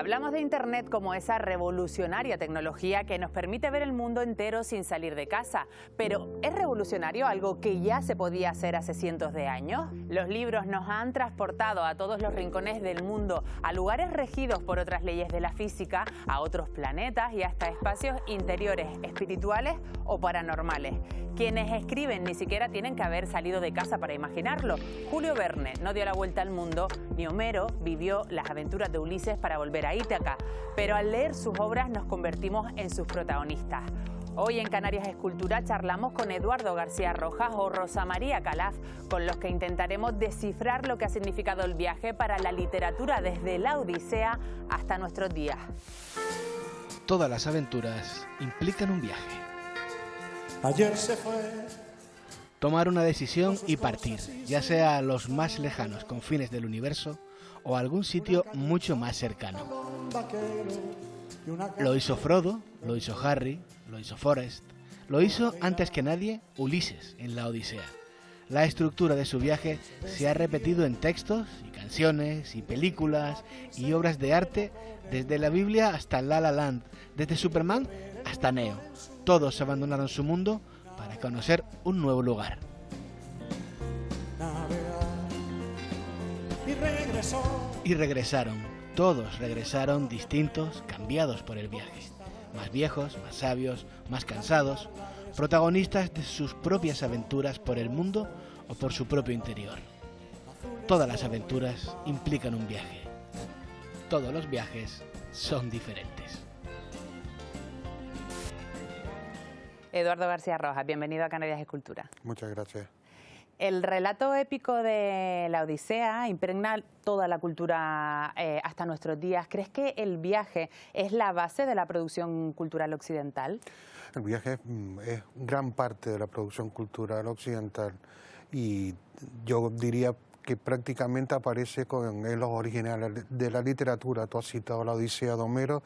Hablamos de Internet como esa revolucionaria tecnología que nos permite ver el mundo entero sin salir de casa. Pero ¿es revolucionario algo que ya se podía hacer hace cientos de años? Los libros nos han transportado a todos los rincones del mundo, a lugares regidos por otras leyes de la física, a otros planetas y hasta espacios interiores, espirituales o paranormales. Quienes escriben ni siquiera tienen que haber salido de casa para imaginarlo. Julio Verne no dio la vuelta al mundo, ni Homero vivió las aventuras de Ulises para volver a Ítaca, pero al leer sus obras nos convertimos en sus protagonistas. Hoy en Canarias Escultura charlamos con Eduardo García Rojas o Rosa María Calaf, con los que intentaremos descifrar lo que ha significado el viaje para la literatura desde la Odisea hasta nuestros días. Todas las aventuras implican un viaje. Ayer se fue. Tomar una decisión y partir, ya sea a los más lejanos confines del universo o a algún sitio mucho más cercano. Lo hizo Frodo, lo hizo Harry, lo hizo Forrest, lo hizo antes que nadie Ulises en la Odisea. La estructura de su viaje se ha repetido en textos y canciones y películas y obras de arte, desde la Biblia hasta La La Land, desde Superman hasta Neo. Todos abandonaron su mundo para conocer un nuevo lugar. Y regresaron. Todos regresaron distintos, cambiados por el viaje. Más viejos, más sabios, más cansados, protagonistas de sus propias aventuras por el mundo o por su propio interior. Todas las aventuras implican un viaje. Todos los viajes son diferentes. Eduardo García Rojas, bienvenido a Canarias Escultura. Muchas gracias. El relato épico de la Odisea impregna toda la cultura hasta nuestros días. ¿Crees que el viaje es la base de la producción cultural occidental? El viaje es gran parte de la producción cultural occidental y yo diría que prácticamente aparece en los originales de la literatura. Tú has citado la Odisea de Homero,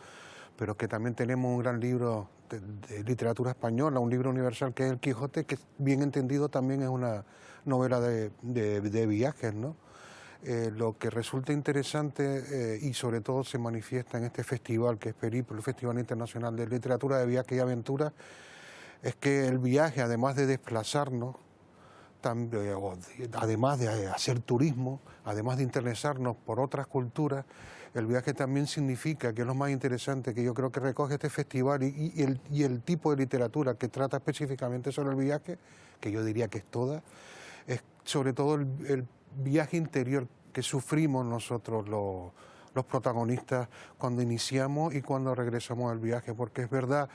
pero que también tenemos un gran libro de literatura española, un libro universal que es El Quijote, que bien entendido también es una novela de viajes, ¿no? Lo que resulta interesante y sobre todo se manifiesta en este festival que es Periplo, el Festival Internacional de Literatura de Viajes y Aventuras, es que el viaje, además de desplazarnos, además de hacer turismo, además de interesarnos por otras culturas, el viaje también significa, que es lo más interesante que yo creo que recoge este festival y el tipo de literatura que trata específicamente sobre el viaje, que yo diría que es toda, es sobre todo el viaje interior que sufrimos nosotros los protagonistas cuando iniciamos y cuando regresamos del viaje, porque es verdad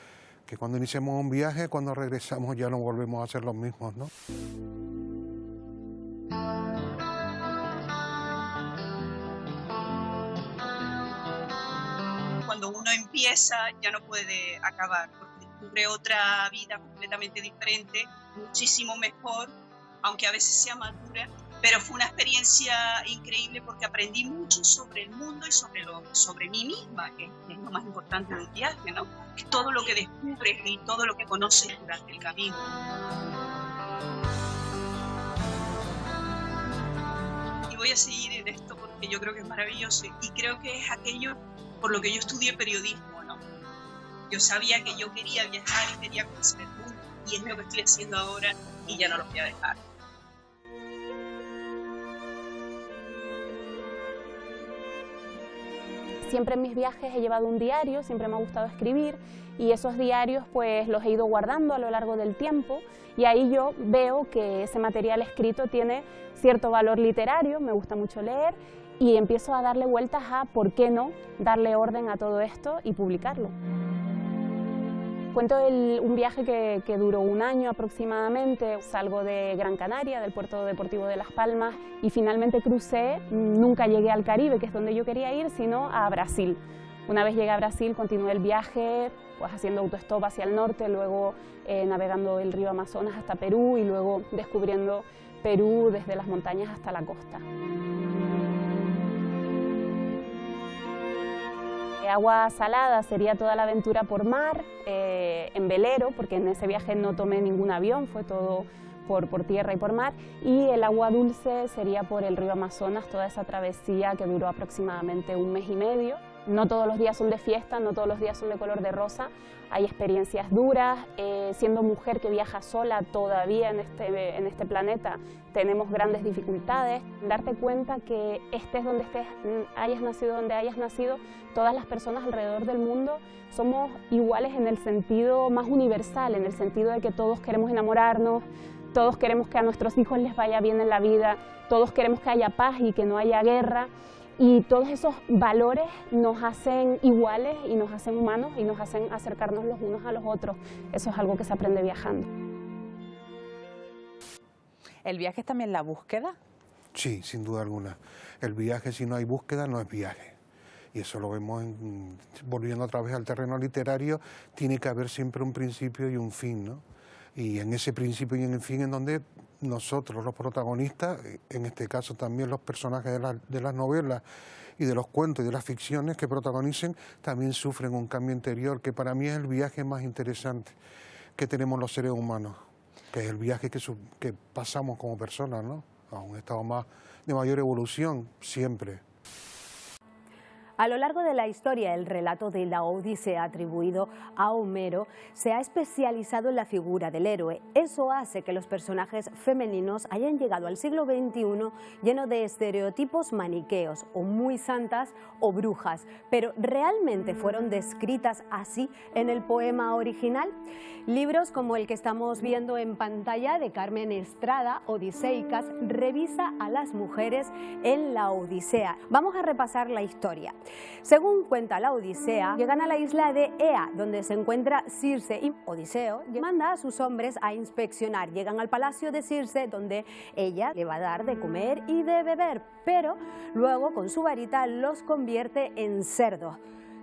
que cuando iniciamos un viaje, cuando regresamos ya no volvemos a ser los mismos, ¿no? Cuando uno empieza ya no puede acabar, porque descubre otra vida completamente diferente, muchísimo mejor, aunque a veces sea más dura, pero fue una experiencia increíble porque aprendí mucho sobre el mundo y sobre mí misma, que es lo más importante del viaje, ¿no? Es todo lo que descubres y todo lo que conoces durante el camino. Y voy a seguir en esto porque yo creo que es maravilloso y creo que es aquello por lo que yo estudié periodismo, ¿no? Yo sabía que yo quería viajar y quería conocer el mundo y es lo que estoy haciendo ahora y ya no lo voy a dejar. Siempre en mis viajes he llevado un diario, siempre me ha gustado escribir y esos diarios pues los he ido guardando a lo largo del tiempo y ahí yo veo que ese material escrito tiene cierto valor literario, me gusta mucho leer y empiezo a darle vueltas a por qué no darle orden a todo esto y publicarlo. Cuento un viaje que duró un año aproximadamente. Salgo de Gran Canaria, del puerto deportivo de Las Palmas, y finalmente crucé, nunca llegué al Caribe, que es donde yo quería ir, sino a Brasil. Una vez llegué a Brasil, continué el viaje pues haciendo autostop hacia el norte, luego navegando el río Amazonas hasta Perú y luego descubriendo Perú desde las montañas hasta la costa. Agua salada sería toda la aventura por mar, en velero, porque en ese viaje no tomé ningún avión, fue todo por tierra y por mar, y el agua dulce sería por el río Amazonas, toda esa travesía que duró aproximadamente un mes y medio. No todos los días son de fiesta, no todos los días son de color de rosa. Hay experiencias duras. Siendo mujer que viaja sola todavía en este planeta, tenemos grandes dificultades. Darte cuenta que estés donde estés, hayas nacido donde hayas nacido, todas las personas alrededor del mundo somos iguales en el sentido más universal, en el sentido de que todos queremos enamorarnos, todos queremos que a nuestros hijos les vaya bien en la vida, todos queremos que haya paz y que no haya guerra. Y todos esos valores nos hacen iguales y nos hacen humanos y nos hacen acercarnos los unos a los otros. Eso es algo que se aprende viajando. ¿El viaje es también la búsqueda? Sí, sin duda alguna. El viaje, si no hay búsqueda, no es viaje. Y eso lo vemos, volviendo otra vez al terreno literario, tiene que haber siempre un principio y un fin, ¿no? Y en ese principio y en el fin en donde nosotros, los protagonistas, en este caso también los personajes de las novelas y de los cuentos y de las ficciones que protagonicen, también sufren un cambio interior, que para mí es el viaje más interesante que tenemos los seres humanos, que es el viaje que pasamos como personas, ¿no? A un estado de mayor evolución, siempre. A lo largo de la historia, el relato de la Odisea atribuido a Homero se ha especializado en la figura del héroe. Eso hace que los personajes femeninos hayan llegado al siglo XXI lleno de estereotipos maniqueos, o muy santas o brujas. Pero ¿realmente fueron descritas así en el poema original? Libros como el que estamos viendo en pantalla de Carmen Estrada, Odiseicas, revisa a las mujeres en la Odisea. Vamos a repasar la historia. Según cuenta la Odisea, llegan a la isla de Ea, donde se encuentra Circe, y Odiseo manda a sus hombres a inspeccionar. Llegan al palacio de Circe, donde ella le va a dar de comer y de beber, pero luego con su varita los convierte en cerdos.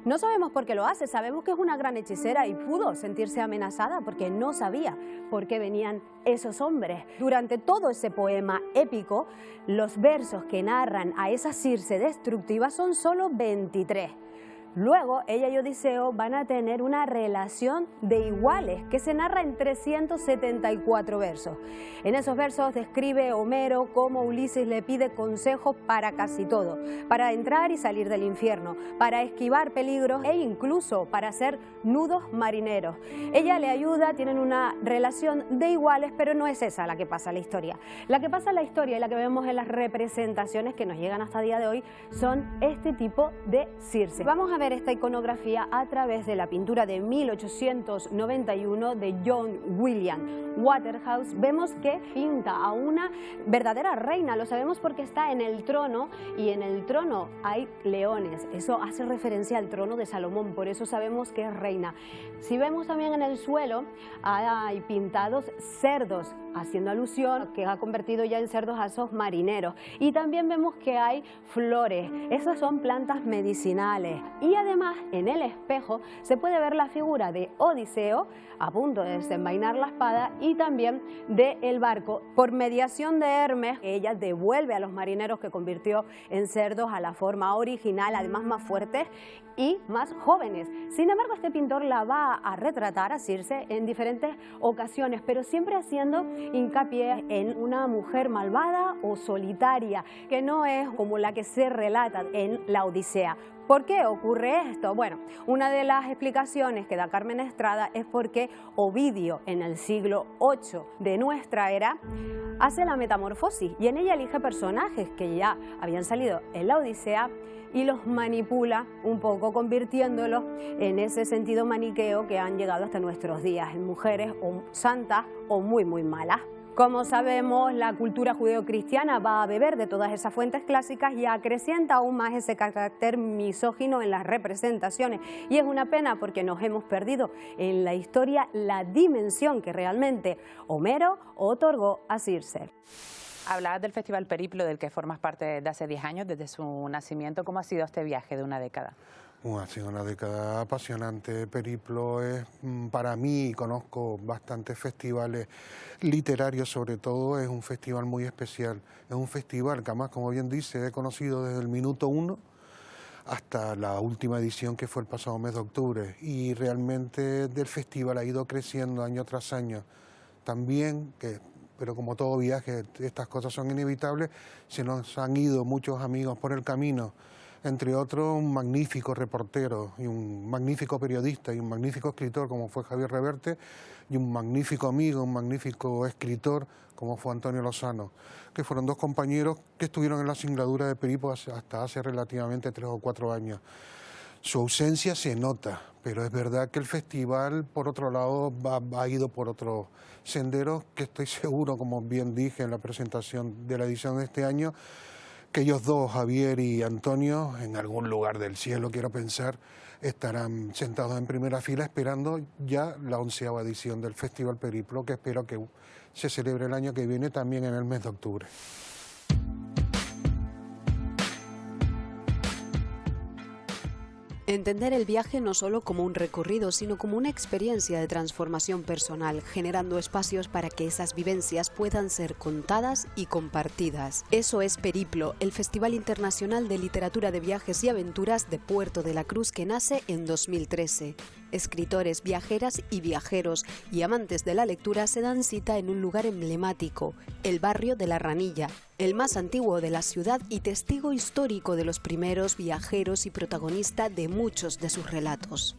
No sabemos por qué lo hace, sabemos que es una gran hechicera y pudo sentirse amenazada porque no sabía por qué venían esos hombres. Durante todo ese poema épico, los versos que narran a esa Circe destructiva son solo 23. Luego, ella y Odiseo van a tener una relación de iguales que se narra en 374 versos. En esos versos describe Homero cómo Ulises le pide consejos para casi todo, para entrar y salir del infierno, para esquivar peligros e incluso para hacer nudos marineros. Ella le ayuda, tienen una relación de iguales, pero no es esa la que pasa en la historia. La que pasa en la historia y la que vemos en las representaciones que nos llegan hasta el día de hoy son este tipo de Circe. Vamos a ver esta iconografía a través de la pintura de 1891 de John William Waterhouse. Vemos que pinta a una verdadera reina, lo sabemos porque está en el trono y en el trono hay leones. Eso hace referencia al trono de Salomón, por eso sabemos que es reina. Si vemos también en el suelo hay pintados cerdos, haciendo alusión a que ha convertido ya en cerdos a esos marineros. Y también vemos que hay flores, esas son plantas medicinales. Y además en el espejo se puede ver la figura de Odiseo a punto de desenvainar la espada y también del barco. Por mediación de Hermes, ella devuelve a los marineros que convirtió en cerdos a la forma original, además más fuertes y más jóvenes. Sin embargo, este pintor la va a retratar a Circe en diferentes ocasiones, pero siempre haciendo hincapié en una mujer malvada o solitaria, que no es como la que se relata en la Odisea. ¿Por qué ocurre esto? Bueno, una de las explicaciones que da Carmen Estrada es porque Ovidio, en el siglo VIII de nuestra era, hace la metamorfosis y en ella elige personajes que ya habían salido en la Odisea y los manipula un poco, convirtiéndolos en ese sentido maniqueo que han llegado hasta nuestros días, en mujeres o santas o muy malas. Como sabemos, la cultura judeocristiana va a beber de todas esas fuentes clásicas y acrecienta aún más ese carácter misógino en las representaciones. Y es una pena porque nos hemos perdido en la historia la dimensión que realmente Homero otorgó a Circe. Hablabas del Festival Periplo, del que formas parte desde hace 10 años, desde su nacimiento. ¿Cómo ha sido este viaje de una década? Ha sido una década apasionante. Periplo es, para mí, conozco bastantes festivales literarios, sobre todo, es un festival muy especial. Es un festival que además, como bien dice, he conocido desde el minuto 1 hasta la última edición que fue el pasado mes de octubre. Y realmente del festival ha ido creciendo año tras año. También, pero como todo viaje, estas cosas son inevitables, se nos han ido muchos amigos por el camino. entre otros un magnífico reportero y un magnífico periodista y un magnífico escritor como fue Javier Reverte, y un magnífico amigo, un magnífico escritor como fue Antonio Lozano, que fueron dos compañeros que estuvieron en la singladura de Peripo hasta hace relativamente 3 o 4 años. Su ausencia se nota, pero es verdad que el festival, por otro lado, ha ido por otros senderos que estoy seguro, como bien dije en la presentación de la edición de este año, que ellos dos, Javier y Antonio, en algún lugar del cielo, quiero pensar, estarán sentados en primera fila esperando ya la 11ª edición del Festival Periplo, que espero que se celebre el año que viene, también en el mes de octubre. Entender el viaje no solo como un recorrido, sino como una experiencia de transformación personal, generando espacios para que esas vivencias puedan ser contadas y compartidas. Eso es Periplo, el Festival Internacional de Literatura de Viajes y Aventuras de Puerto de la Cruz, que nace en 2013. Escritores, viajeras y viajeros y amantes de la lectura se dan cita en un lugar emblemático, el barrio de La Ranilla, el más antiguo de la ciudad y testigo histórico de los primeros viajeros y protagonista de muchos de sus relatos.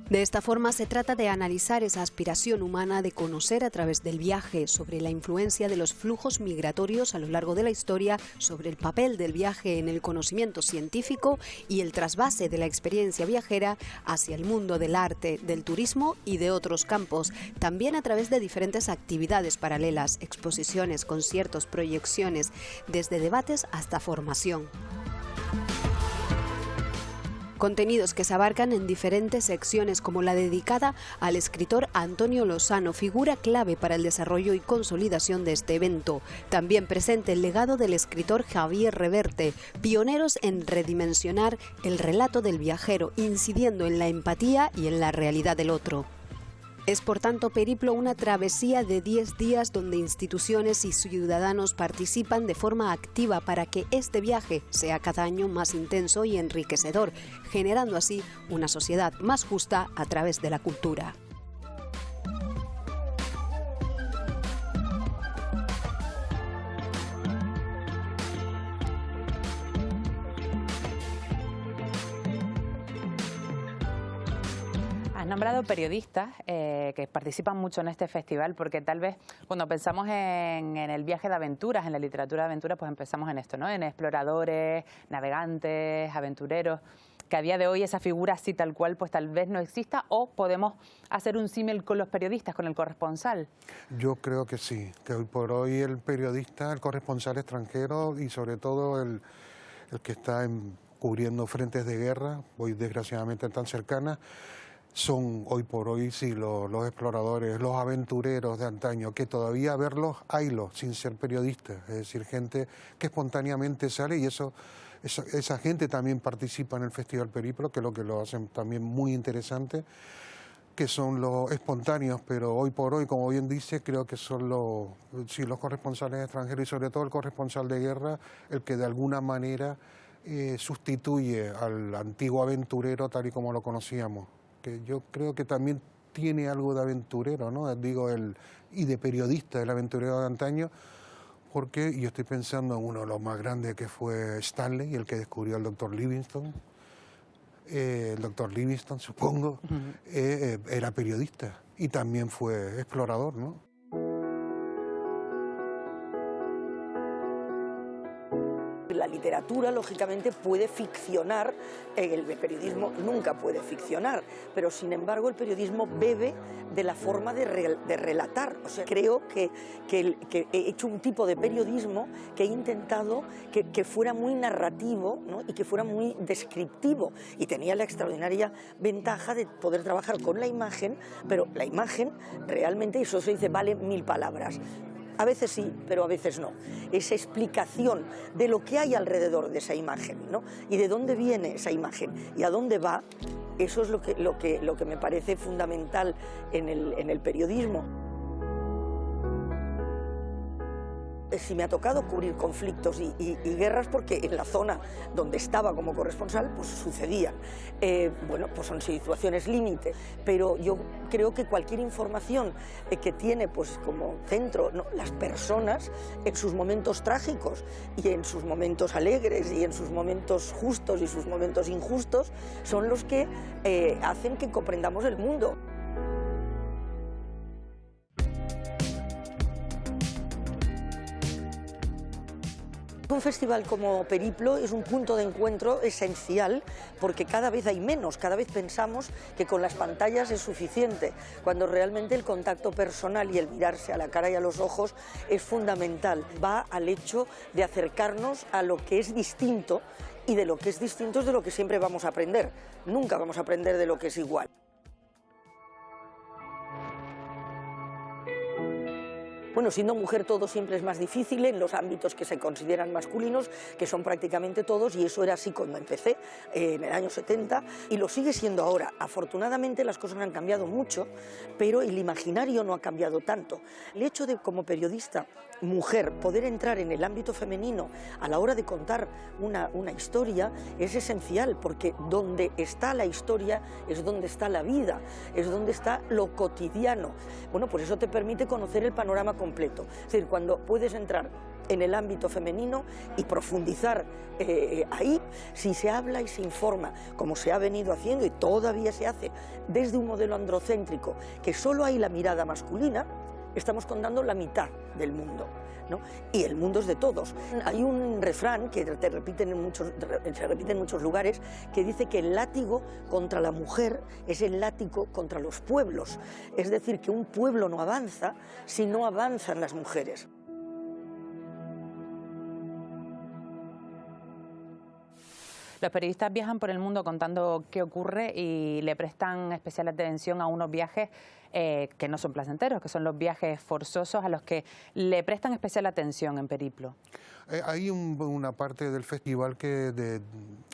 De esta forma se trata de analizar esa aspiración humana de conocer a través del viaje, sobre la influencia de los flujos migratorios a lo largo de la historia, sobre el papel del viaje en el conocimiento científico y el trasvase de la experiencia viajera hacia el mundo del arte, del turismo y de otros campos, también a través de diferentes actividades paralelas, exposiciones, conciertos, proyecciones, desde debates hasta formación. Contenidos que se abarcan en diferentes secciones, como la dedicada al escritor Antonio Lozano, figura clave para el desarrollo y consolidación de este evento. También presente el legado del escritor Javier Reverte, pioneros en redimensionar el relato del viajero, incidiendo en la empatía y en la realidad del otro. Es por tanto Periplo una travesía de 10 días donde instituciones y ciudadanos participan de forma activa para que este viaje sea cada año más intenso y enriquecedor, generando así una sociedad más justa a través de la cultura. Has nombrado periodistas que participan mucho en este festival, porque tal vez cuando pensamos en el viaje de aventuras, en la literatura de aventuras, pues empezamos en esto, ¿no? En exploradores, navegantes, aventureros, que a día de hoy esa figura así tal cual pues tal vez no exista, o podemos hacer un símil con los periodistas, con el corresponsal. Yo creo que sí, que hoy por hoy el periodista, el corresponsal extranjero y sobre todo el que está cubriendo frentes de guerra, hoy desgraciadamente tan cercanas, son hoy por hoy sí los exploradores, los aventureros de antaño, que todavía verlos haylos sin ser periodistas, es decir, gente que espontáneamente sale, y esa gente también participa en el Festival Periplo, que es lo que lo hacen también muy interesante, que son los espontáneos, pero hoy por hoy, como bien dice, creo que son los corresponsales extranjeros y sobre todo el corresponsal de guerra, el que de alguna manera sustituye al antiguo aventurero tal y como lo conocíamos. Que yo creo que también tiene algo de aventurero, ¿no? Digo, y de periodista, el aventurero de antaño, porque yo estoy pensando en uno de los más grandes, que fue Stanley, el que descubrió al doctor Livingstone. El doctor Livingstone, supongo, era periodista y también fue explorador, ¿no? La literatura, lógicamente, puede ficcionar, el periodismo nunca puede ficcionar, pero sin embargo el periodismo bebe de la forma de relatar. O sea, creo que he hecho un tipo de periodismo que he intentado que fuera muy narrativo, ¿no? Y que fuera muy descriptivo, y tenía la extraordinaria ventaja de poder trabajar con la imagen, pero la imagen realmente, eso se dice, vale 1000 palabras. A veces sí, pero a veces no. Esa explicación de lo que hay alrededor de esa imagen, ¿no? Y de dónde viene esa imagen y a dónde va, eso es lo que me parece fundamental en el periodismo. si me ha tocado cubrir conflictos y guerras, porque en la zona donde estaba como corresponsal pues sucedían. Bueno, pues son situaciones límite, pero yo creo que cualquier información que tiene pues como centro, ¿no?, las personas en sus momentos trágicos y en sus momentos alegres y en sus momentos justos y sus momentos injustos, son los que hacen que comprendamos el mundo. Un festival como Periplo es un punto de encuentro esencial, porque cada vez hay menos, cada vez pensamos que con las pantallas es suficiente, cuando realmente el contacto personal y el mirarse a la cara y a los ojos es fundamental. Va al hecho de acercarnos a lo que es distinto, y de lo que es distinto es de lo que siempre vamos a aprender, nunca vamos a aprender de lo que es igual. Bueno, siendo mujer todo siempre es más difícil en los ámbitos que se consideran masculinos, que son prácticamente todos, y eso era así cuando empecé, en el año 70, y lo sigue siendo ahora. Afortunadamente las cosas han cambiado mucho, pero el imaginario no ha cambiado tanto. El hecho de, como periodista mujer, poder entrar en el ámbito femenino a la hora de contar una historia es esencial, porque donde está la historia es donde está la vida, es donde está lo cotidiano. Bueno, pues eso te permite conocer el panorama completo. Es decir, cuando puedes entrar en el ámbito femenino y profundizar ahí, si se habla y se informa, como se ha venido haciendo y todavía se hace, desde un modelo androcéntrico, que solo hay la mirada masculina, estamos contando la mitad del mundo, ¿no? Y el mundo es de todos. Hay un refrán que se repite en muchos lugares, que dice que el látigo contra la mujer es el látigo contra los pueblos. Es decir, que un pueblo no avanza si no avanzan las mujeres. Los periodistas viajan por el mundo contando qué ocurre y le prestan especial atención a unos viajes que no son placenteros, que son los viajes forzosos a los que le prestan especial atención en Periplo. Hay una parte del festival que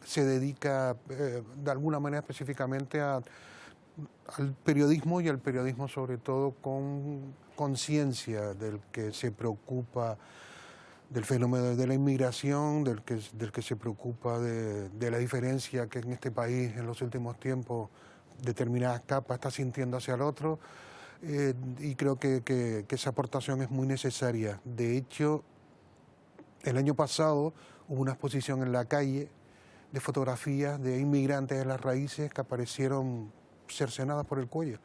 se dedica de alguna manera específicamente al periodismo, y al periodismo sobre todo con conciencia, del que se preocupa del fenómeno de la inmigración, del que se preocupa de la diferencia que en este país en los últimos tiempos determinadas capas está sintiendo hacia el otro, y creo que esa aportación es muy necesaria. De hecho, el año pasado hubo una exposición en la calle de fotografías de inmigrantes de las raíces que aparecieron cercenadas por el cuello.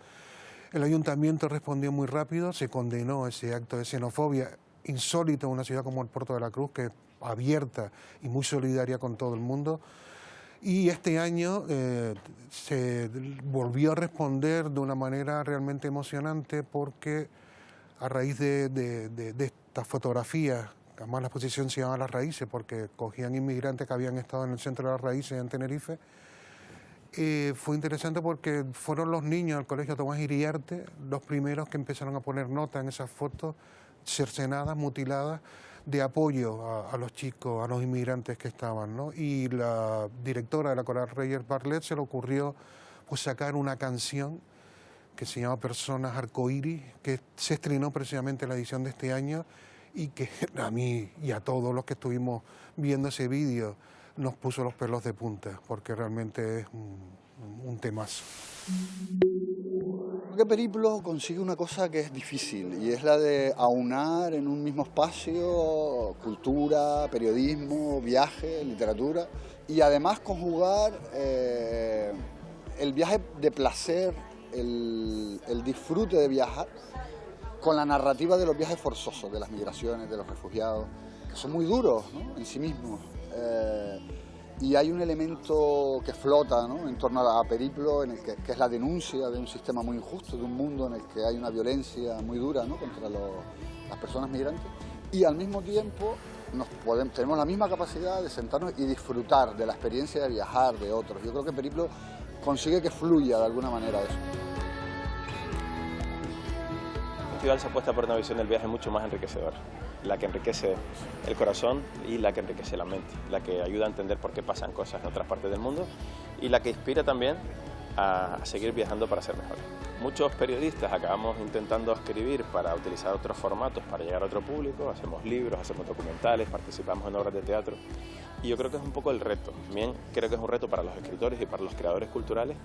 El ayuntamiento respondió muy rápido, se condenó ese acto de xenofobia insólito en una ciudad como el Puerto de la Cruz, que es abierta y muy solidaria con todo el mundo. Y este año se volvió a responder de una manera realmente emocionante, porque a raíz de estas fotografías, además la exposición se llama Las Raíces porque cogían inmigrantes que habían estado en el centro de las Raíces en Tenerife, fue interesante porque fueron los niños del Colegio Tomás Iriarte los primeros que empezaron a poner nota en esas fotos cercenadas, mutiladas, de apoyo a los chicos, a los inmigrantes que estaban, ¿no? Y la directora de la Coral Reyes Barlet se le ocurrió pues sacar una canción que se llama Personas Arcoíris, que se estrenó precisamente en la edición de este año, y que a mí y a todos los que estuvimos viendo ese vídeo nos puso los pelos de punta, porque realmente es un temazo. Creo que Periplo consigue una cosa que es difícil, y es la de aunar en un mismo espacio cultura, periodismo, viaje, literatura, y además conjugar el viaje de placer, el disfrute de viajar, con la narrativa de los viajes forzosos, de las migraciones, de los refugiados, que son muy duros, ¿no?, en sí mismos. Y hay un elemento que flota, ¿no?, en torno a Periplo, en el que es la denuncia de un sistema muy injusto, de un mundo en el que hay una violencia muy dura, ¿no?, contra las personas migrantes, y al mismo tiempo tenemos la misma capacidad de sentarnos y disfrutar de la experiencia de viajar de otros. Yo creo que Periplo consigue que fluya de alguna manera eso. El festival se apuesta por una visión del viaje mucho más enriquecedora, la que enriquece el corazón y la que enriquece la mente, la que ayuda a entender por qué pasan cosas en otras partes del mundo, y la que inspira también a seguir viajando para ser mejores. Muchos periodistas acabamos intentando escribir para utilizar otros formatos, para llegar a otro público, hacemos libros, hacemos documentales, participamos en obras de teatro y yo creo que es un poco el reto. También creo que es un reto para los escritores y para los creadores culturales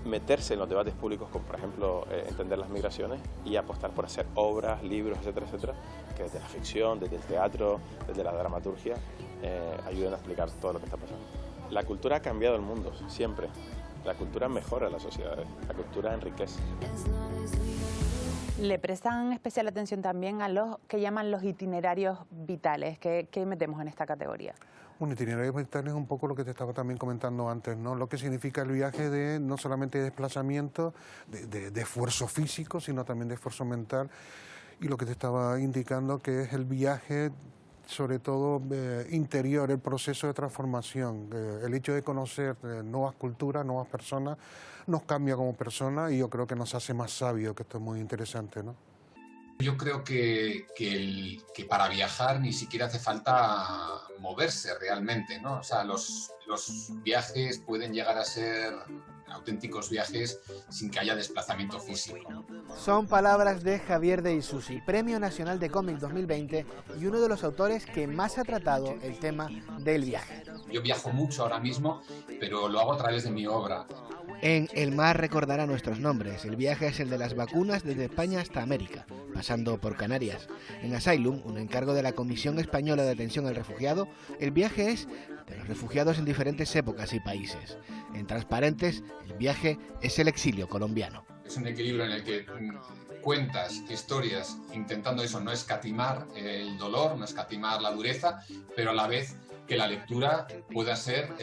meterse en los debates públicos, como por ejemplo entender las migraciones y apostar por hacer obras, libros, etcétera, etcétera, que desde la ficción, desde el teatro, desde la dramaturgia ayuden a explicar todo lo que está pasando. La cultura ha cambiado el mundo, siempre. La cultura mejora las sociedades, la cultura enriquece. ¿Le prestan especial atención también a los que llaman los itinerarios vitales? ¿Qué metemos en esta categoría? Un itinerario vital es un poco lo que te estaba también comentando antes, ¿no? Lo que significa el viaje de no solamente de desplazamiento, de esfuerzo físico, sino también de esfuerzo mental. Y lo que te estaba indicando que es el viaje, sobre todo interior, el proceso de transformación. El hecho de conocer nuevas culturas, nuevas personas, nos cambia como personas y yo creo que nos hace más sabios, que esto es muy interesante, ¿no? Yo creo que para viajar ni siquiera hace falta moverse realmente, ¿no? O sea, los viajes pueden llegar a ser auténticos viajes sin que haya desplazamiento físico, ¿no? Son palabras de Javier de Isusi, Premio Nacional de Cómic 2020 y uno de los autores que más ha tratado el tema del viaje. Yo viajo mucho ahora mismo, pero lo hago a través de mi obra. En El mar recordará nuestros nombres. El viaje es el de las vacunas desde España hasta América, pasando por Canarias. En Asylum, un encargo de la Comisión Española de Atención al Refugiado, el viaje es de los refugiados en diferentes épocas y países. En Transparentes, el viaje es el exilio colombiano. Es un equilibrio en el que cuentas historias intentando eso, no escatimar el dolor, no escatimar la dureza, pero a la vez que la lectura pueda ser,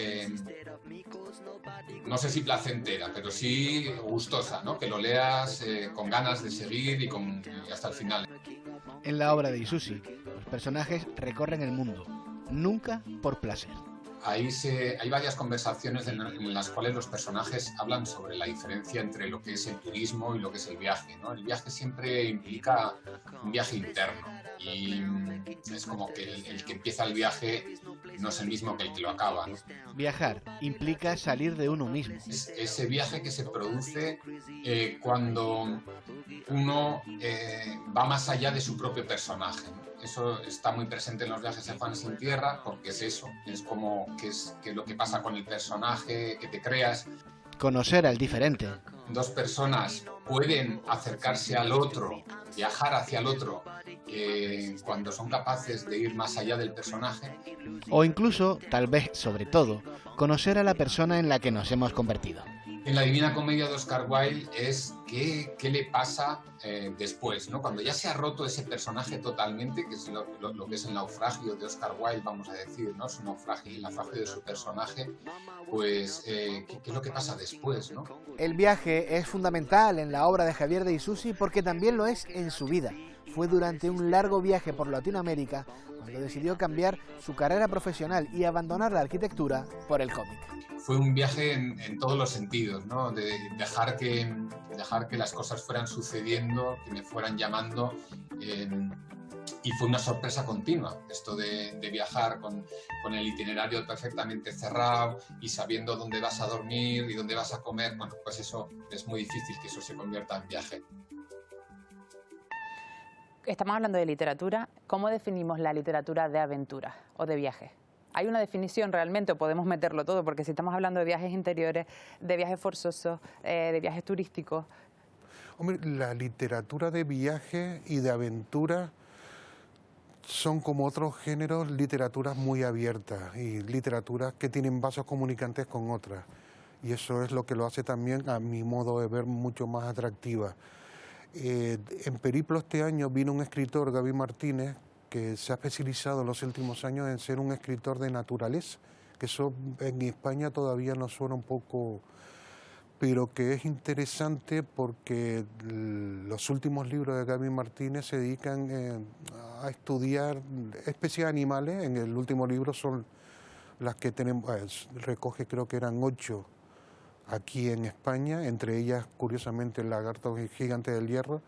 no sé si placentera, pero sí gustosa, ¿no? Que lo leas con ganas de seguir y hasta el final. En la obra de Isusi, los personajes recorren el mundo, nunca por placer. Hay varias conversaciones en las cuales los personajes hablan sobre la diferencia entre lo que es el turismo y lo que es el viaje, ¿no? El viaje siempre implica un viaje interno y es como que el que empieza el viaje no es el mismo que el que lo acaba, ¿no? Viajar implica salir de uno mismo. Es ese viaje que se produce cuando uno va más allá de su propio personaje, ¿no? Eso está muy presente en los viajes de Juan Sin Tierra, porque es eso, es como que es lo que pasa con el personaje que te creas. Conocer al diferente. Dos personas pueden acercarse al otro, viajar hacia el otro, cuando son capaces de ir más allá del personaje. O incluso, tal vez sobre todo, conocer a la persona en la que nos hemos convertido. En la Divina Comedia de Oscar Wilde es qué le pasa después, ¿no? Cuando ya se ha roto ese personaje totalmente, que es lo que es el naufragio de Oscar Wilde, vamos a decir, ¿no? Su naufragio, el naufragio de su personaje, pues ¿qué es lo que pasa después, ¿no? El viaje es fundamental en la obra de Javier de Isusi porque también lo es en su vida. Fue durante un largo viaje por Latinoamérica cuando decidió cambiar su carrera profesional y abandonar la arquitectura por el cómic. Fue un viaje en todos los sentidos, ¿no? De dejar que las cosas fueran sucediendo, que me fueran llamando, y fue una sorpresa continua esto de viajar con el itinerario perfectamente cerrado y sabiendo dónde vas a dormir y dónde vas a comer. Bueno, pues eso es muy difícil que eso se convierta en viaje. Estamos hablando de literatura. ¿Cómo definimos la literatura de aventura o de viaje? ¿Hay una definición realmente o podemos meterlo todo? Porque si estamos hablando de viajes interiores, de viajes forzosos, de viajes turísticos. Hombre, la literatura de viaje y de aventura son como otros géneros, literaturas muy abiertas y literaturas que tienen vasos comunicantes con otras. Y eso es lo que lo hace también, a mi modo de ver, mucho más atractiva. En Periplo este año vino un escritor, Gaby Martínez, que se ha especializado en los últimos años en ser un escritor de naturaleza, que eso en España todavía nos suena un poco, pero que es interesante porque los últimos libros de Gaby Martínez se dedican a estudiar especies animales. En el último libro son las que tenemos, recoge creo que eran 8 aquí en España, entre ellas curiosamente el lagarto gigante del hierro.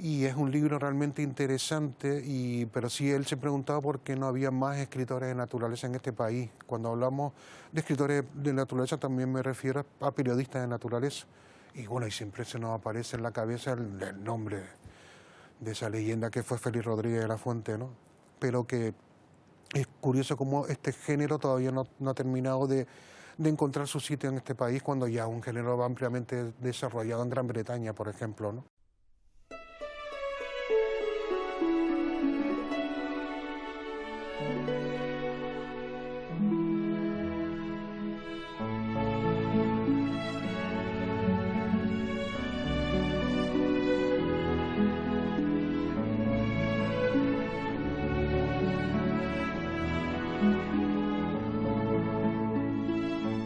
y es un libro realmente interesante, pero sí él se preguntaba por qué no había más escritores de naturaleza en este país. Cuando hablamos de escritores de naturaleza también me refiero a periodistas de naturaleza. Y bueno, y siempre se nos aparece en la cabeza el nombre de esa leyenda que fue Félix Rodríguez de la Fuente, ¿no? Pero que es curioso cómo este género todavía no ha terminado de encontrar su sitio en este país, cuando ya es un género ampliamente desarrollado en Gran Bretaña, por ejemplo, ¿no?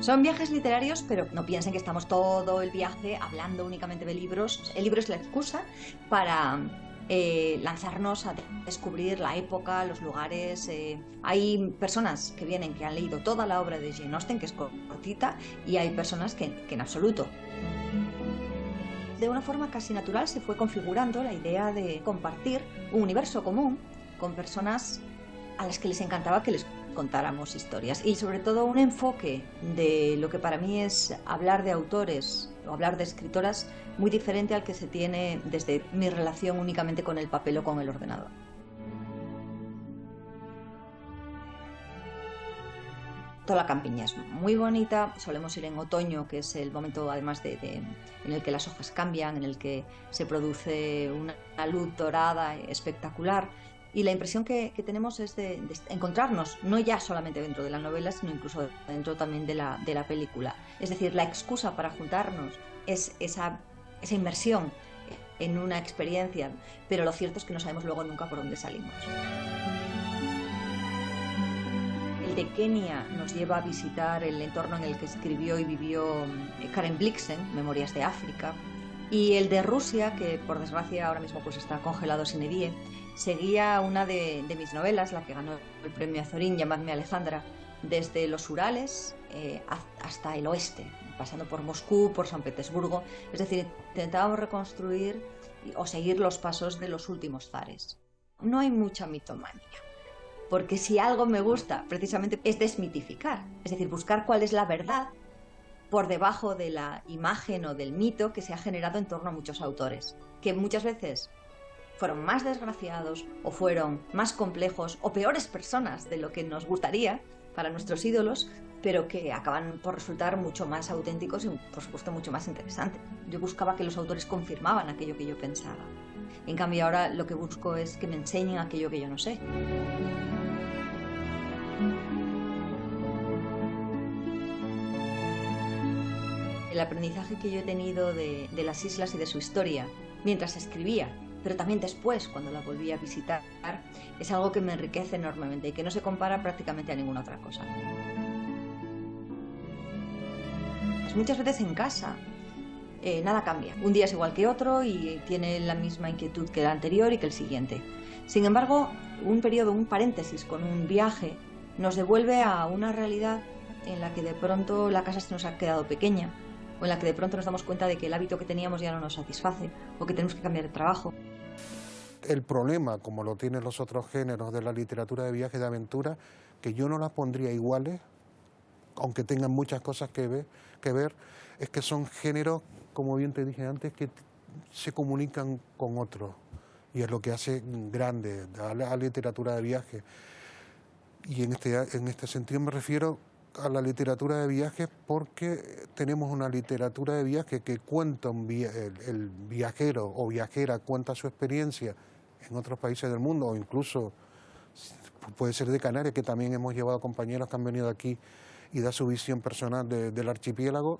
Son viajes literarios, pero no piensen que estamos todo el viaje hablando únicamente de libros. El libro es la excusa para lanzarnos a descubrir la época, los lugares. Hay personas que vienen que han leído toda la obra de Jane Austen, que es cortita, y hay personas que en absoluto. De una forma casi natural se fue configurando la idea de compartir un universo común con personas a las que les encantaba que les contáramos historias, y sobre todo un enfoque de lo que para mí es hablar de autores o hablar de escritoras muy diferente al que se tiene desde mi relación únicamente con el papel o con el ordenador. Toda la campiña es muy bonita, solemos ir en otoño, que es el momento además en el que las hojas cambian, en el que se produce una luz dorada espectacular. Y la impresión que tenemos es de encontrarnos, no ya solamente dentro de la novela, sino incluso dentro también de la película. Es decir, la excusa para juntarnos es esa inmersión en una experiencia, pero lo cierto es que no sabemos luego nunca por dónde salimos. El de Kenia nos lleva a visitar el entorno en el que escribió y vivió Karen Blixen, Memorias de África, y el de Rusia, que por desgracia ahora mismo pues está congelado sine die, seguía una de mis novelas, la que ganó el premio Azorín, Llamadme Alejandra, desde los Urales hasta el oeste, pasando por Moscú, por San Petersburgo. Es decir, intentábamos reconstruir o seguir los pasos de los últimos zares. No hay mucha mitomanía, porque si algo me gusta precisamente es desmitificar, es decir, buscar cuál es la verdad por debajo de la imagen o del mito que se ha generado en torno a muchos autores, que muchas veces fueron más desgraciados o fueron más complejos o peores personas de lo que nos gustaría para nuestros ídolos, pero que acaban por resultar mucho más auténticos y, por supuesto, mucho más interesantes. Yo buscaba que los autores confirmaban aquello que yo pensaba. En cambio, ahora lo que busco es que me enseñen aquello que yo no sé. El aprendizaje que yo he tenido de las islas y de su historia mientras escribía, pero también después, cuando la volví a visitar, es algo que me enriquece enormemente y que no se compara prácticamente a ninguna otra cosa. Muchas veces en casa nada cambia. Un día es igual que otro y tiene la misma inquietud que el anterior y que el siguiente. Sin embargo, un periodo, un paréntesis con un viaje, nos devuelve a una realidad en la que de pronto la casa se nos ha quedado pequeña, o en la que de pronto nos damos cuenta de que el hábito que teníamos ya no nos satisface, o que tenemos que cambiar de trabajo. El problema, como lo tienen los otros géneros de la literatura de viaje y de aventura, que yo no las pondría iguales, aunque tengan muchas cosas que ver, es que son géneros, como bien te dije antes, que se comunican con otros, y es lo que hace grande a la literatura de viaje. Y en este sentido me refiero a la literatura de viajes porque tenemos una literatura de viaje que cuenta el viajero o viajera cuenta su experiencia en otros países del mundo, o incluso puede ser de Canarias, que también hemos llevado compañeros que han venido aquí y da su visión personal del archipiélago,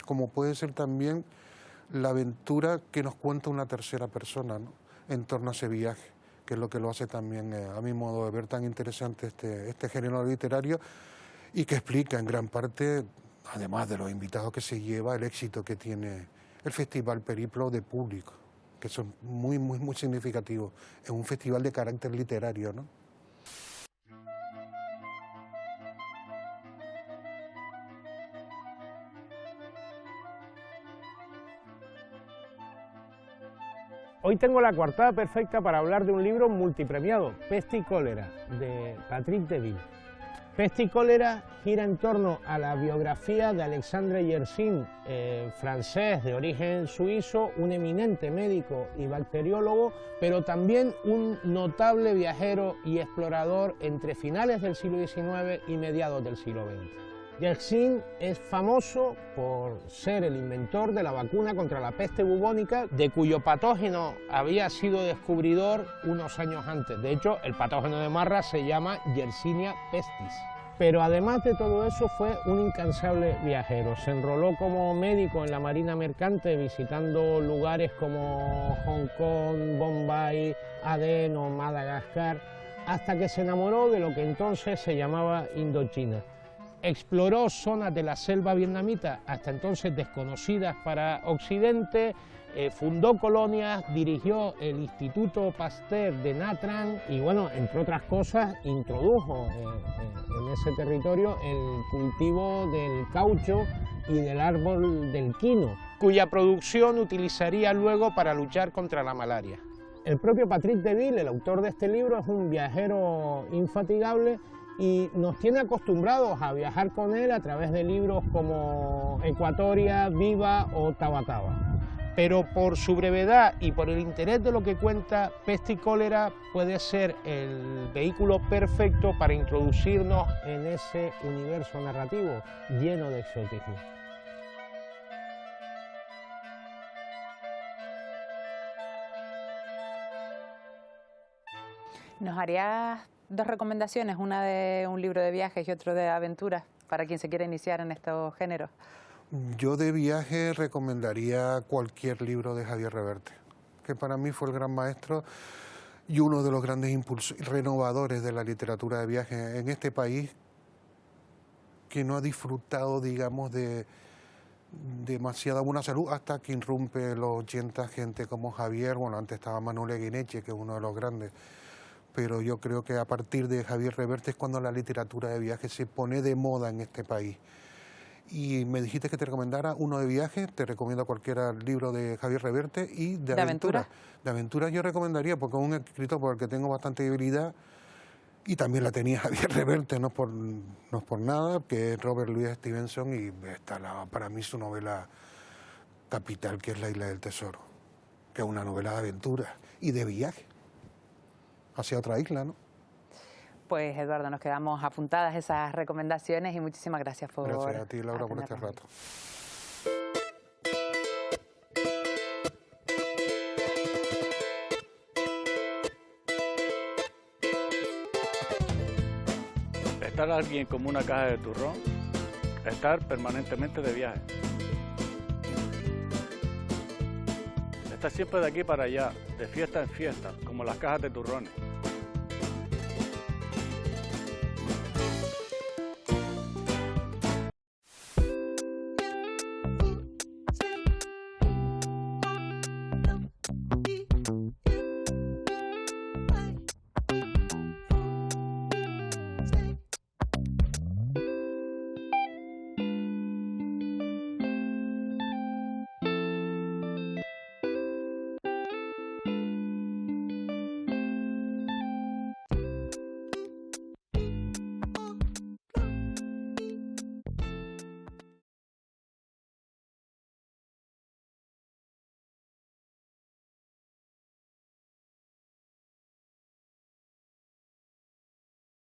como puede ser también la aventura que nos cuenta una tercera persona, ¿no?, en torno a ese viaje, que es lo que lo hace también, a mi modo de ver, tan interesante este género literario, y que explica en gran parte, además de los invitados que se lleva, el éxito que tiene el Festival Periplo de público, que son muy, muy, muy significativos. Es un festival de carácter literario, ¿no? Hoy tengo la coartada perfecta para hablar de un libro multipremiado, Peste y cólera, de Patrick Deville. Peste y cólera gira en torno a la biografía de Alexandre Yersin, francés de origen suizo, un eminente médico y bacteriólogo, pero también un notable viajero y explorador entre finales del siglo XIX y mediados del siglo XX. Yersin es famoso por ser el inventor de la vacuna contra la peste bubónica, de cuyo patógeno había sido descubridor unos años antes. De hecho, el patógeno de Marra se llama Yersinia pestis. Pero además de todo eso fue un incansable viajero. Se enroló como médico en la Marina Mercante visitando lugares como Hong Kong, Bombay, Adén o Madagascar, hasta que se enamoró de lo que entonces se llamaba Indochina. Exploró zonas de la selva vietnamita, hasta entonces desconocidas para Occidente, fundó colonias, dirigió el Instituto Pasteur de Nha Trang y, bueno, entre otras cosas, introdujo en ese territorio el cultivo del caucho y del árbol del quino, cuya producción utilizaría luego para luchar contra la malaria. El propio Patrick Deville, el autor de este libro, es un viajero infatigable y nos tiene acostumbrados a viajar con él a través de libros como Ecuatoria, Viva o Tabataba. Pero por su brevedad y por el interés de lo que cuenta, Peste y cólera puede ser el vehículo perfecto para introducirnos en ese universo narrativo lleno de exotismo. ¿Nos harías dos recomendaciones, una de un libro de viajes y otro de aventuras, para quien se quiera iniciar en estos géneros? Yo de viaje recomendaría cualquier libro de Javier Reverte, que para mí fue el gran maestro y uno de los grandes renovadores de la literatura de viaje en este país, que no ha disfrutado, digamos, de demasiada buena salud hasta que irrumpe en los 80 gente como Javier. Bueno, antes estaba Manuel Eguineche, que es uno de los grandes, pero yo creo que a partir de Javier Reverte es cuando la literatura de viaje se pone de moda en este país. Y me dijiste que te recomendara uno de viaje, te recomiendo cualquier libro de Javier Reverte y de aventura. De aventura yo recomendaría, porque es un escritor por el que tengo bastante debilidad, y también la tenía Javier Reverte, no es por nada, que es Robert Louis Stevenson, y está para mí su novela capital, que es La isla del tesoro, que es una novela de aventura y de viaje hacia otra isla, ¿no? Pues, Eduardo, nos quedamos apuntadas esas recomendaciones y muchísimas gracias por atendernos. Gracias a ti, Laura, por este rato. Estar alguien como una caja de turrón, estar permanentemente de viaje. Estar siempre de aquí para allá, de fiesta en fiesta, como las cajas de turrones.